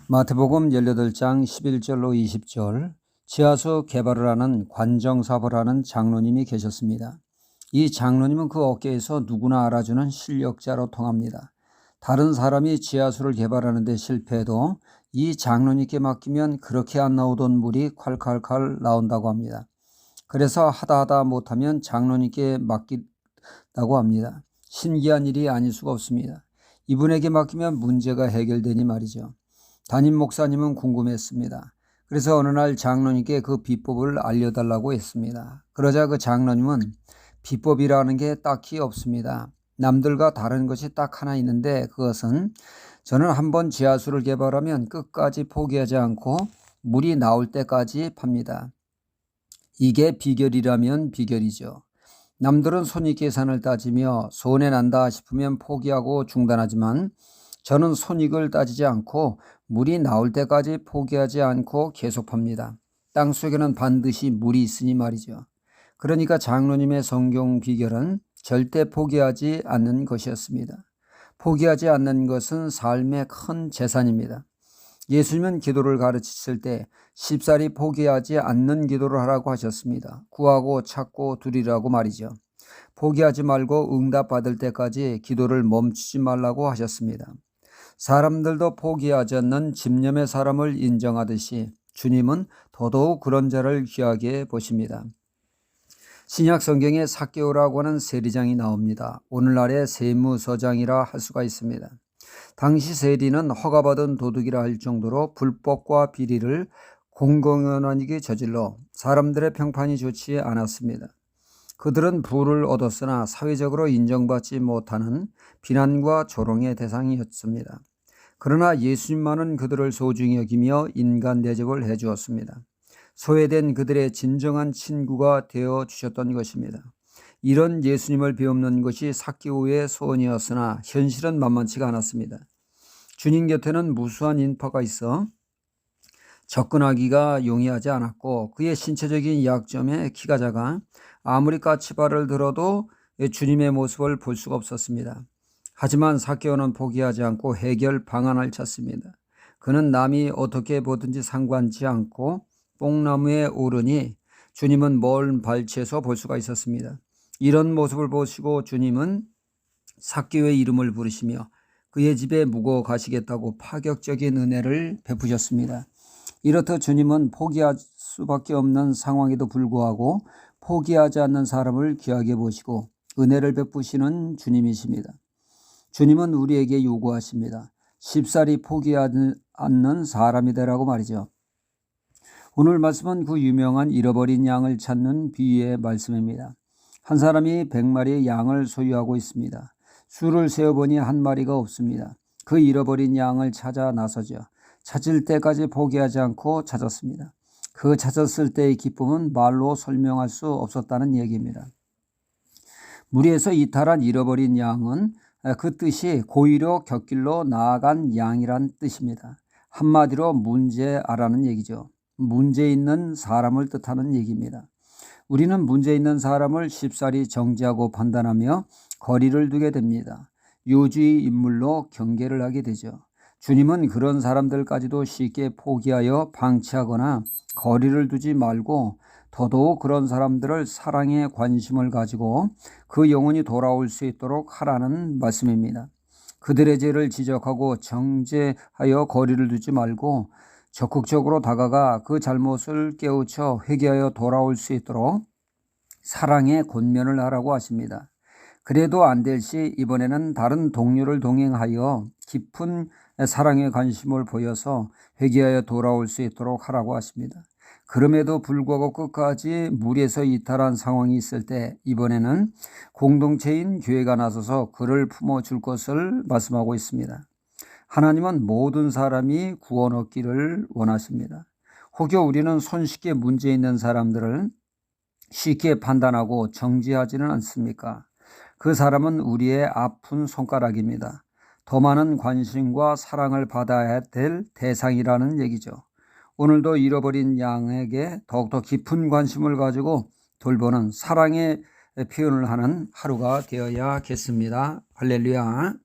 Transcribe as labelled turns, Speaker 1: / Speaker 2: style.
Speaker 1: 마태복음 18장 11절로 20절 지하수 개발을 하는 관정사업을 하는 장로님이 계셨습니다. 이 장로님은 그 업계에서 누구나 알아주는 실력자로 통합니다. 다른 사람이 지하수를 개발하는 데 실패해도 이 장로님께 맡기면 그렇게 안 나오던 물이 콸콸콸 나온다고 합니다. 그래서 하다 못하면 장로님께 맡긴다고 합니다. 신기한 일이 아닐 수가 없습니다. 이분에게 맡기면 문제가 해결되니 말이죠. 담임 목사님은 궁금했습니다. 그래서 어느 날 장로님께 그 비법을 알려달라고 했습니다. 그러자 그 장로님은 비법이라는 게 딱히 없습니다. 남들과 다른 것이 딱 하나 있는데 그것은 저는 한번 지하수를 개발하면 끝까지 포기하지 않고 물이 나올 때까지 팝니다. 이게 비결이라면 비결이죠. 남들은 손익계산을 따지며 손해난다 싶으면 포기하고 중단하지만 저는 손익을 따지지 않고 물이 나올 때까지 포기하지 않고 계속 팝니다. 땅속에는 반드시 물이 있으니 말이죠. 그러니까 장로님의 성경 비결은 절대 포기하지 않는 것이었습니다. 포기하지 않는 것은 삶의 큰 재산입니다. 예수님은 기도를 가르치실 때 쉽사리 포기하지 않는 기도를 하라고 하셨습니다. 구하고 찾고 두리라고 말이죠. 포기하지 말고 응답받을 때까지 기도를 멈추지 말라고 하셨습니다. 사람들도 포기하지 않는 집념의 사람을 인정하듯이 주님은 더더욱 그런 자를 귀하게 보십니다. 신약 성경에 삭개오라고 하는 세리장이 나옵니다. 오늘날의 세무서장이라 할 수가 있습니다. 당시 세리는 허가받은 도둑이라 할 정도로 불법과 비리를 공공연하게 저질러 사람들의 평판이 좋지 않았습니다. 그들은 부를 얻었으나 사회적으로 인정받지 못하는 비난과 조롱의 대상이었습니다. 그러나 예수님만은 그들을 소중히 여기며 인간 대접을 해주었습니다. 소외된 그들의 진정한 친구가 되어주셨던 것입니다. 이런 예수님을 배우는 것이 삭개오의 소원이었으나 현실은 만만치가 않았습니다. 주님 곁에는 무수한 인파가 있어 접근하기가 용이하지 않았고 그의 신체적인 약점에 키가 작아 아무리 까치발을 들어도 주님의 모습을 볼 수가 없었습니다. 하지만 삭개오는 포기하지 않고 해결 방안을 찾습니다. 그는 남이 어떻게 보든지 상관치 않고 뽕나무에 오르니 주님은 먼 발치에서 볼 수가 있었습니다. 이런 모습을 보시고 주님은 삭개오의 이름을 부르시며 그의 집에 묵어 가시겠다고 파격적인 은혜를 베푸셨습니다. 이렇듯 주님은 포기할 수밖에 없는 상황에도 불구하고 포기하지 않는 사람을 귀하게 보시고 은혜를 베푸시는 주님이십니다. 주님은 우리에게 요구하십니다. 쉽사리 포기하지 않는 사람이 되라고 말이죠. 오늘 말씀은 그 유명한 잃어버린 양을 찾는 비유의 말씀입니다. 한 사람이 100마리의 양을 소유하고 있습니다. 수를 세어보니 한 마리가 없습니다. 그 잃어버린 양을 찾아 나서죠. 찾을 때까지 포기하지 않고 찾았습니다. 그 찾았을 때의 기쁨은 말로 설명할 수 없었다는 얘기입니다. 무리에서 이탈한 잃어버린 양은 그 뜻이 고의로 곁길로 나아간 양이란 뜻입니다. 한마디로 문제아라는 얘기죠. 문제 있는 사람을 뜻하는 얘기입니다. 우리는 문제 있는 사람을 쉽사리 정지하고 판단하며 거리를 두게 됩니다. 요주의 인물로 경계를 하게 되죠. 주님은 그런 사람들까지도 쉽게 포기하여 방치하거나 거리를 두지 말고 더더욱 그런 사람들을 사랑에 관심을 가지고 그 영혼이 돌아올 수 있도록 하라는 말씀입니다. 그들의 죄를 지적하고 정죄하여 거리를 두지 말고 적극적으로 다가가 그 잘못을 깨우쳐 회개하여 돌아올 수 있도록 사랑의 권면을 하라고 하십니다. 그래도 안 될 시 이번에는 다른 동료를 동행하여 깊은 사랑의 관심을 보여서 회개하여 돌아올 수 있도록 하라고 하십니다. 그럼에도 불구하고 끝까지 무리에서 이탈한 상황이 있을 때 이번에는 공동체인 교회가 나서서 그를 품어줄 것을 말씀하고 있습니다. 하나님은 모든 사람이 구원 얻기를 원하십니다. 혹여 우리는 손쉽게 문제 있는 사람들을 쉽게 판단하고 정지하지는 않습니까? 그 사람은 우리의 아픈 손가락입니다. 더 많은 관심과 사랑을 받아야 될 대상이라는 얘기죠. 오늘도 잃어버린 양에게 더욱더 깊은 관심을 가지고 돌보는 사랑의 표현을 하는 하루가 되어야겠습니다. 할렐루야.